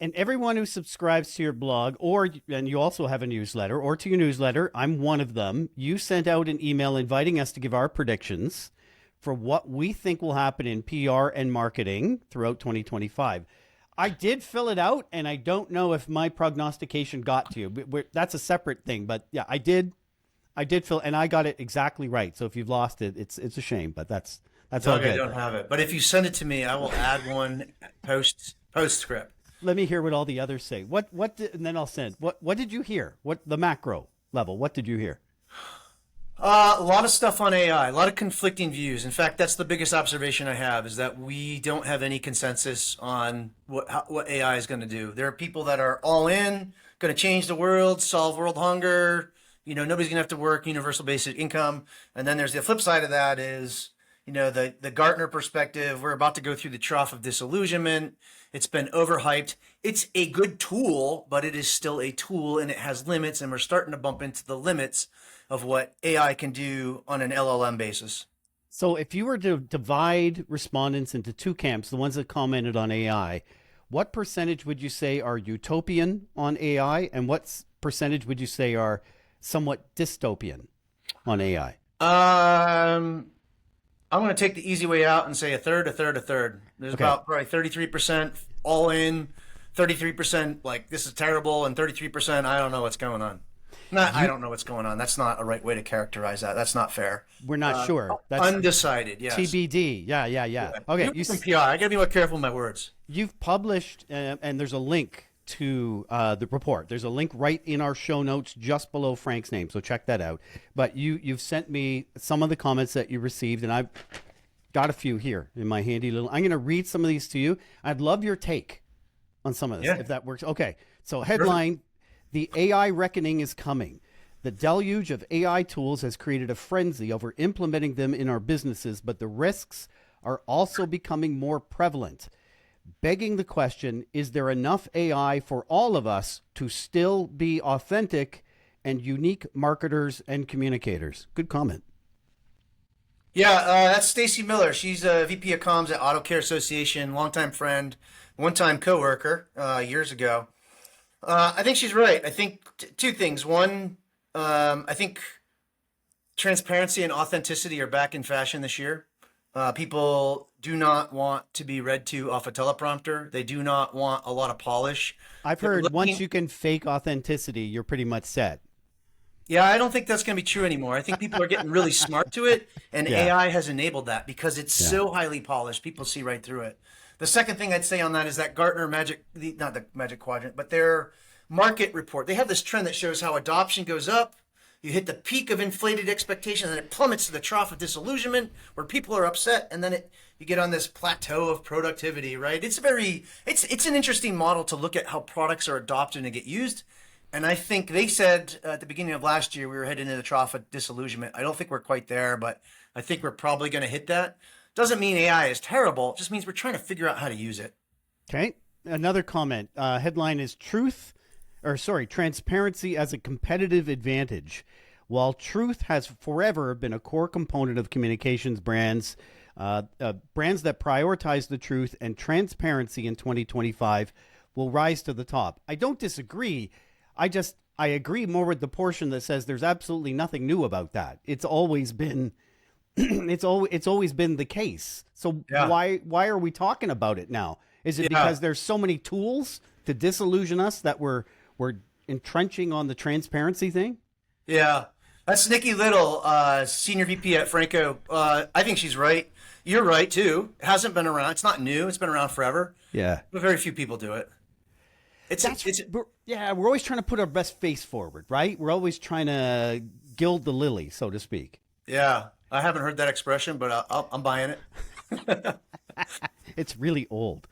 And everyone who subscribes to your blog, and you also have a newsletter, or to your newsletter, I'm one of them. You sent out an email inviting us to give our predictions for what we think will happen in PR and marketing throughout 2025. I did fill it out, and I don't know if my prognostication got to you. That's a separate thing, but yeah, I did. I did fill, and I got it exactly right. So if you've lost it, it's a shame, but that's all Doug, I good. don't have it. But if you send it to me, I will add one postscript. Let me hear what all the others say. And then I'll send. What did you hear? What the macro level? What did you hear? A lot of stuff on AI, a lot of conflicting views. In fact, that's the biggest observation I have is that we don't have any consensus on what AI is going to do. There are people that are all in, going to change the world, solve world hunger. Nobody's going to have to work, universal basic income. And then there's the flip side of that is, the Gartner perspective. We're about to go through the trough of disillusionment. It's been overhyped. It's a good tool, but it is still a tool and it has limits. And we're starting to bump into the limits of what AI can do on an LLM basis. So if you were to divide respondents into two camps, the ones that commented on AI, what percentage would you say are utopian on AI, and what percentage would you say are somewhat dystopian on AI? I'm going to take the easy way out and say a third, a third, a third. There's Okay. about probably 33% all in, 33% like this is terrible, and 33% I don't know what's going on. I don't know what's going on. That's not a right way to characterize that. That's not fair. We're not sure. That's Undecided, yes. TBD. Yeah. Okay. You from PR. I got to be more careful with my words. You've published, and there's a link to the report. There's a link right in our show notes just below Frank's name, so check that out. But you've sent me some of the comments that you received, and I've got a few here in my handy little. I'm going to read some of these to you. I'd love your take on some of this, if that works. Okay, so headline, The AI reckoning is coming. The deluge of AI tools has created a frenzy over implementing them in our businesses, but the risks are also becoming more prevalent, begging the question, is there enough AI for all of us to still be authentic and unique marketers and communicators? Good comment. Yeah, that's Stacy Miller. She's a VP of Comms at Auto Care Association, longtime friend, one-time coworker years ago. I think she's right. I think two things. One, I think transparency and authenticity are back in fashion this year. People do not want to be read to off a teleprompter. They do not want a lot of polish. I've heard once you can fake authenticity, you're pretty much set. Yeah, I don't think that's going to be true anymore. I think people are getting really smart to it, and AI has enabled that because it's so highly polished. People see right through it. The second thing I'd say on that is that Gartner not the Magic Quadrant, but their market report. They have this trend that shows how adoption goes up. You hit the peak of inflated expectations, and it plummets to the trough of disillusionment, where people are upset, and then you get on this plateau of productivity. Right? It's an interesting model to look at how products are adopted and get used. And I think they said at the beginning of last year we were heading into the trough of disillusionment. I don't think we're quite there, but I think we're probably going to hit that. Doesn't mean AI is terrible. It just means we're trying to figure out how to use it. Okay. Another comment. Headline is transparency as a competitive advantage. While truth has forever been a core component of communications brands that prioritize the truth and transparency in 2025 will rise to the top. I don't disagree. I agree more with the portion that says there's absolutely nothing new about that. It's always been it's always been the case. So why are we talking about it now? Is it because there's so many tools to disillusion us that we're entrenching on the transparency thing? Yeah. That's Nikki Little, Senior VP at Franco. I think she's right. You're right, too. It hasn't been around. It's not new. It's been around forever. Yeah. But very few people do it. We're always trying to put our best face forward, right? We're always trying to gild the lily, so to speak. Yeah. I haven't heard that expression, but I'm buying it. It's really old.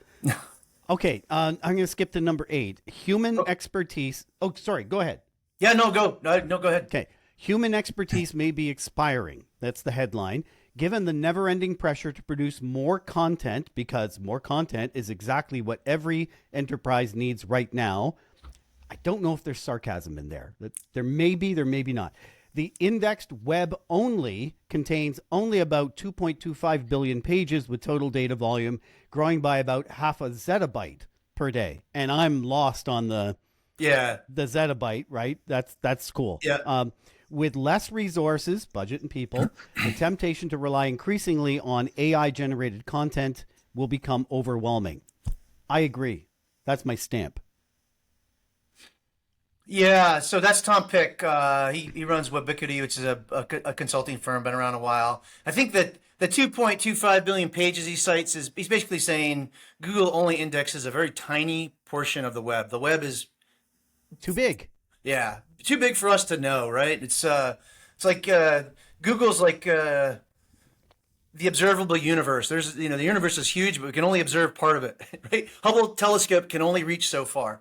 Okay. I'm going to skip to number 8. Human expertise. Oh, sorry. Go ahead. Yeah, no, go. No, go ahead. Okay. Human expertise may be expiring. That's the headline. Given the never-ending pressure to produce more content, because more content is exactly what every enterprise needs right now. I don't know if there's sarcasm in there. There may be, there may be not. The indexed web only contains only about 2.25 billion pages with total data volume growing by about half a zettabyte per day, and I'm lost on the Yeah. zettabyte, right? That's cool. Yeah. With less resources, budget and people, the temptation to rely increasingly on AI generated content will become overwhelming. I agree. That's my stamp. Yeah, so that's Tom Pick. He runs Webicity, which is a consulting firm, been around a while. I think that the 2.25 billion pages he cites he's basically saying Google only indexes a very tiny portion of the web. The web is Too big. yeah too big for us to know, right? It's like Google's like the observable universe. There's the universe is huge, but we can only observe part of it, right? Hubble telescope can only reach so far.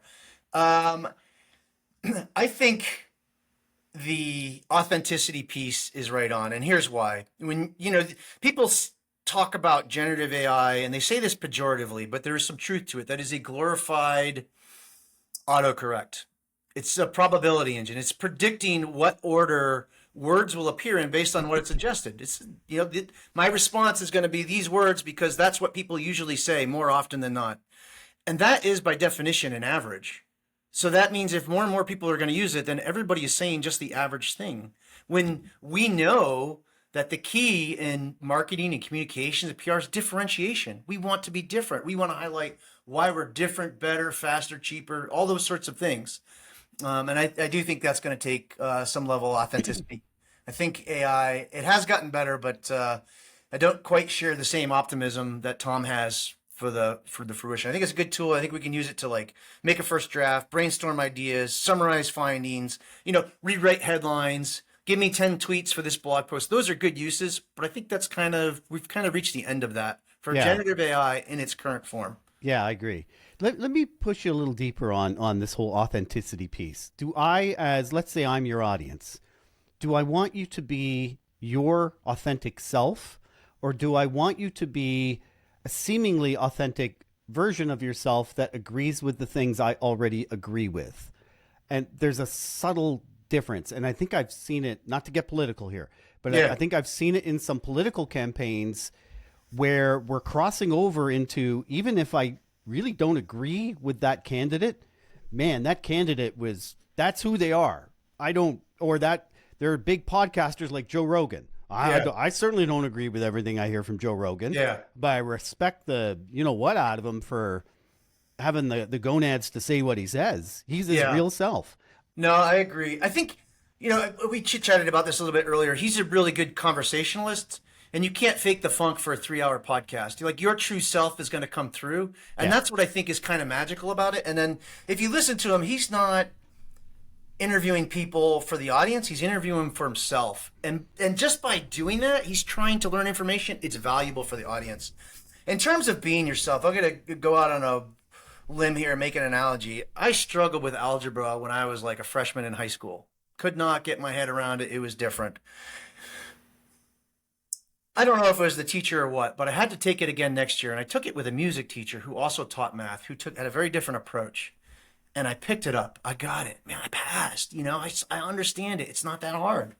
I think the authenticity piece is right on, and here's why. When people talk about generative AI, and they say this pejoratively, but there is some truth to it. That is a glorified autocorrect. It's a probability engine. It's predicting what order words will appear in based on what it's adjusted. It's my response is going to be these words because that's what people usually say more often than not, and that is by definition an average. So that means if more and more people are going to use it, then everybody is saying just the average thing. When we know that the key in marketing and communications and PR is differentiation. We want to be different. We want to highlight why we're different, better, faster, cheaper, all those sorts of things. And I do think that's going to take some level of authenticity. I think AI, it has gotten better, but I don't quite share the same optimism that Tom has for the fruition. I think it's a good tool. I think we can use it to like make a first draft, brainstorm ideas, summarize findings, rewrite headlines, give me 10 tweets for this blog post. Those are good uses, but I think we've kind of reached the end of that for generative AI in its current form. Yeah, I agree. Let me push you a little deeper on this whole authenticity piece. Do I, let's say I'm your audience, do I want you to be your authentic self, or do I want you to be a seemingly authentic version of yourself that agrees with the things I already agree with? And there's a subtle difference. And I think I've seen it, not to get political here, but I think I've seen it in some political campaigns where we're crossing over into, even if I really don't agree with that candidate, man, that candidate that's who they are. There are big podcasters like Joe Rogan. I certainly don't agree with everything I hear from Joe Rogan. Yeah. But I respect the what out of him for having the gonads to say what he says. He's his real self. No, I agree. I think, we chit-chatted about this a little bit earlier. He's a really good conversationalist, and you can't fake the funk for a 3-hour podcast. Your true self is going to come through, and that's what I think is kind of magical about it. And then if you listen to him, he's not interviewing people for the audience. He's interviewing for himself. And just by doing that, he's trying to learn information. It's valuable for the audience. In terms of being yourself, I'm going to go out on a limb here and make an analogy. I struggled with algebra when I was like a freshman in high school. Could not get my head around it. It was different. I don't know if it was the teacher or what, but I had to take it again next year. And I took it with a music teacher who also taught math, who had a very different approach. And I picked it up. I got it. Man, I passed. I understand it. It's not that hard,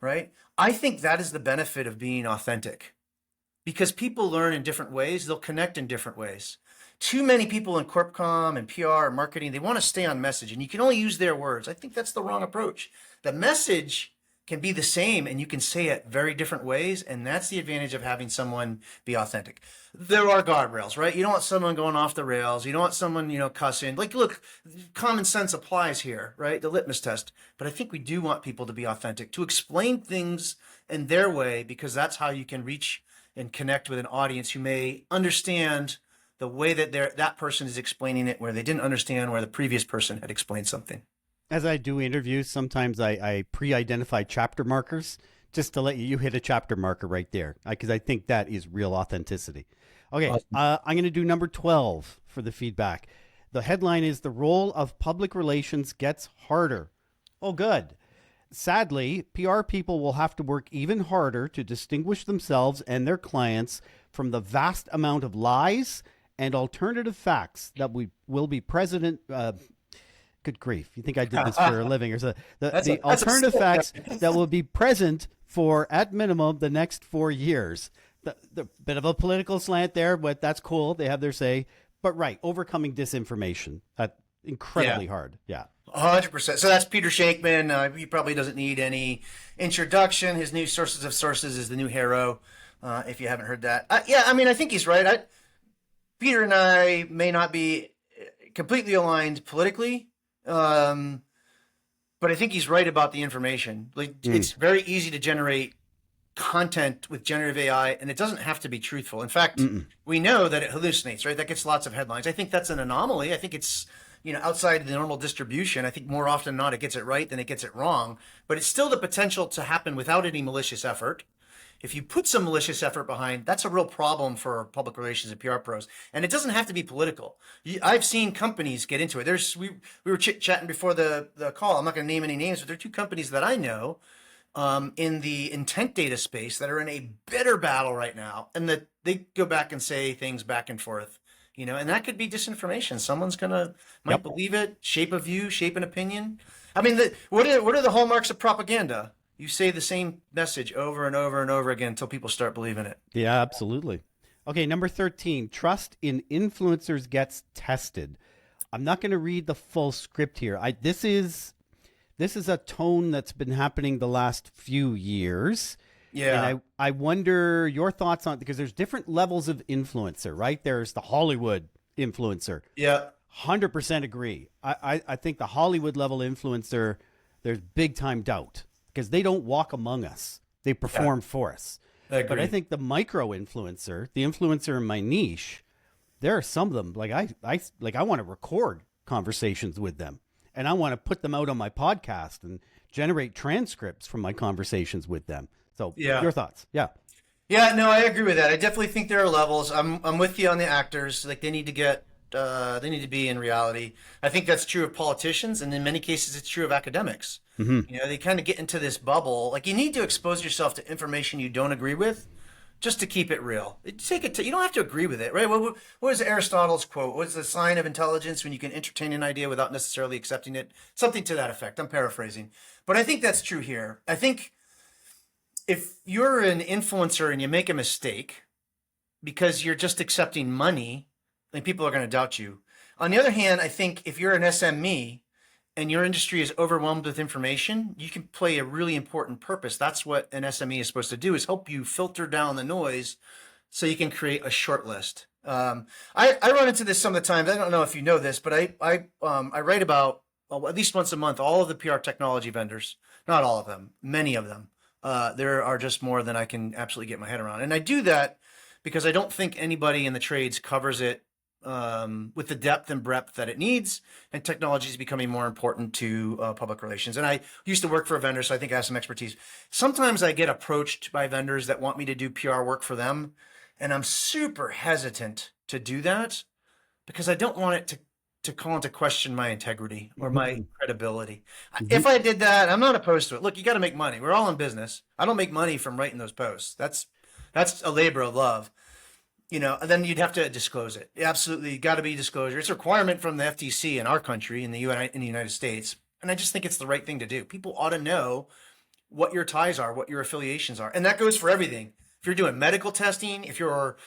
right? I think that is the benefit of being authentic, because people learn in different ways. They'll connect in different ways. Too many people in corp comm and PR and marketing, they want to stay on message, and you can only use their words. I think that's the wrong approach. The message can be the same, and you can say it very different ways, and that's the advantage of having someone be authentic. There are guardrails, right? You don't want someone going off the rails. You don't want someone, cussing. Like, look, common sense applies here, right? The litmus test. But I think we do want people to be authentic, to explain things in their way, because that's how you can reach and connect with an audience who may understand the way that that person is explaining it, where they didn't understand where the previous person had explained something. As I do interviews, sometimes I pre-identify chapter markers just to let you hit a chapter marker right there, because I think that is real authenticity. Okay, awesome. I'm going to do number 12 for the feedback. The headline is "The Role of Public Relations Gets Harder." Oh, good. Sadly, PR people will have to work even harder to distinguish themselves and their clients from the vast amount of lies and alternative facts that will be present. Good grief. You think I did this for a living or so? The alternative facts that will be present for, at minimum, the next 4 years. The bit of a political slant there, but that's cool. They have their say. but right, overcoming disinformation, incredibly hard. Yeah. 100%. So that's Peter Shankman. He probably doesn't need any introduction. His new sources of sources is the new hero. If you haven't heard that, yeah, I mean, I think he's right. Peter and I may not be completely aligned politically, but I think he's right about the information. Like, it's very easy to generate content with generative AI, and it doesn't have to be truthful. In fact, we know that it hallucinates, right? That gets lots of headlines. I think that's an anomaly. I think it's, outside the normal distribution. I think more often than not, it gets it right than it gets it wrong, but it's still the potential to happen without any malicious effort. If you put some malicious effort behind, that's a real problem for public relations and PR pros. And it doesn't have to be political. I've seen companies get into it. We were chit-chatting before the call. I'm not going to name any names, but there are two companies that I know in the intent data space that are in a bitter battle right now, and that they go back and say things back and forth, and that could be disinformation. Someone's might believe it, shape a view, shape an opinion. I mean, what are the hallmarks of propaganda? You say the same message over and over and over again until people start believing it. Yeah, absolutely. Okay, number 13, trust in influencers gets tested. I'm not going to read the full script here. This is a tone that's been happening the last few years. Yeah. And I wonder your thoughts on it, because there's different levels of influencer, right? There's the Hollywood influencer. Yeah. 100% agree. I think the Hollywood level influencer, there's big time doubt, because they don't walk among us. They perform for us. But I think the micro influencer, the influencer in my niche, there are some of them, like I want to record conversations with them, and I want to put them out on my podcast and generate transcripts from my conversations with them. So your thoughts? Yeah. Yeah, no, I agree with that. I definitely think there are levels. I'm with you on the actors. Like, they need to be in reality. I think that's true of politicians, and in many cases it's true of academics. They kind of get into this bubble. Like, you need to expose yourself to information you don't agree with just to keep it real. You don't have to agree with it, right? What is Aristotle's quote? What's the sign of intelligence when you can entertain an idea without necessarily accepting it? Something to that effect. I'm paraphrasing. But I think that's true here. I think if you're an influencer and you make a mistake because you're just accepting money, then people are going to doubt you. On the other hand, I think if you're an SME and your industry is overwhelmed with information, you can play a really important purpose. That's what an SME is supposed to do, is help you filter down the noise so you can create a short list. I run into this some of the times. I don't know if you know this, but I write about at least once a month all of the PR technology vendors. Not all of them, many of them. There are just more than I can absolutely get my head around. And I do that because I don't think anybody in the trades covers it with the depth and breadth that it needs, and technology is becoming more important to public relations. And I used to work for a vendor, so I think I have some expertise. Sometimes I get approached by vendors that want me to do PR work for them, and I'm super hesitant to do that because I don't want it to call into question my integrity or my credibility. If I did that, I'm not opposed to it. Look, you got to make money. We're all in business. I don't make money from writing those posts. That's a labor of love. And then you'd have to disclose it. Absolutely, got to be disclosure. It's a requirement from the FTC in our country, in the United States. And I just think it's the right thing to do. People ought to know what your ties are, what your affiliations are. And that goes for everything. If you're doing medical testing, if you're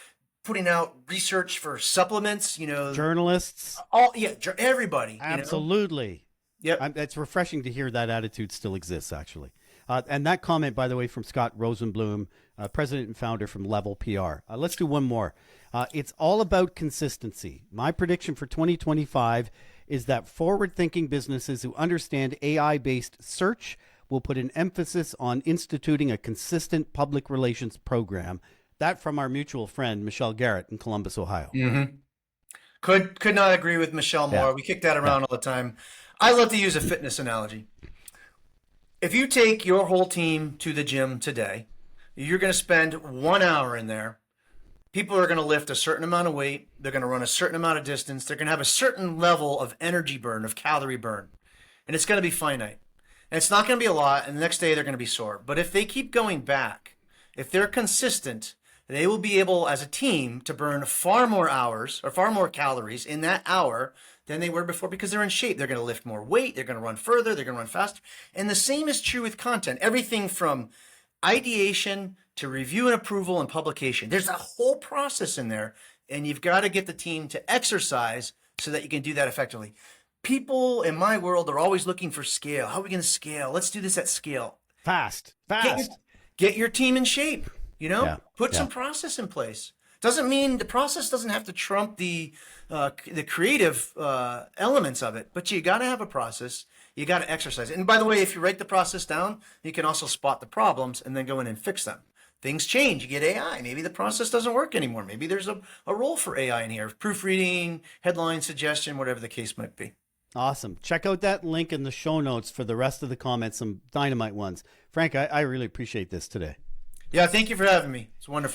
putting out research for supplements, journalists, everybody. Absolutely. Yep. It's refreshing to hear that attitude still exists, actually. And that comment, by the way, from Scott Rosenblum, president and founder from Level PR. Let's do one more. It's all about consistency. My prediction for 2025 is that forward-thinking businesses who understand AI-based search will put an emphasis on instituting a consistent public relations program. That from our mutual friend, Michelle Garrett in Columbus, Ohio. Mm-hmm. Could not agree with Michelle more. We kick that around all the time. I love to use a fitness analogy. If you take your whole team to the gym today, you're going to spend 1 hour in there. People are going to lift a certain amount of weight. They're going to run a certain amount of distance. They're going to have a certain level of energy burn, of calorie burn. And it's going to be finite. And it's not going to be a lot. And the next day they're going to be sore. But if they keep going back, if they're consistent, they will be able, as a team, to burn far more hours or far more calories in that hour than they were before, because they're in shape. They're going to lift more weight. They're going to run further. They're going to run faster. And the same is true with content. Everything from ideation to review and approval and publication. There's a whole process in there and you've got to get the team to exercise so that you can do that effectively. People in my world are always looking for scale. How are we going to scale? Let's do this at scale. Fast. Get your team in shape, put Yeah. some process in place. Doesn't mean the process doesn't have to trump the creative elements of it, but you got to have a process. You got to exercise it. And by the way, if you write the process down, you can also spot the problems and then go in and fix them. Things change. You get AI. Maybe the process doesn't work anymore. Maybe there's a role for AI in here. Proofreading, headline suggestion, whatever the case might be. Awesome. Check out that link in the show notes for the rest of the comments, some dynamite ones. Frank, I really appreciate this today. Yeah, thank you for having me. It's wonderful.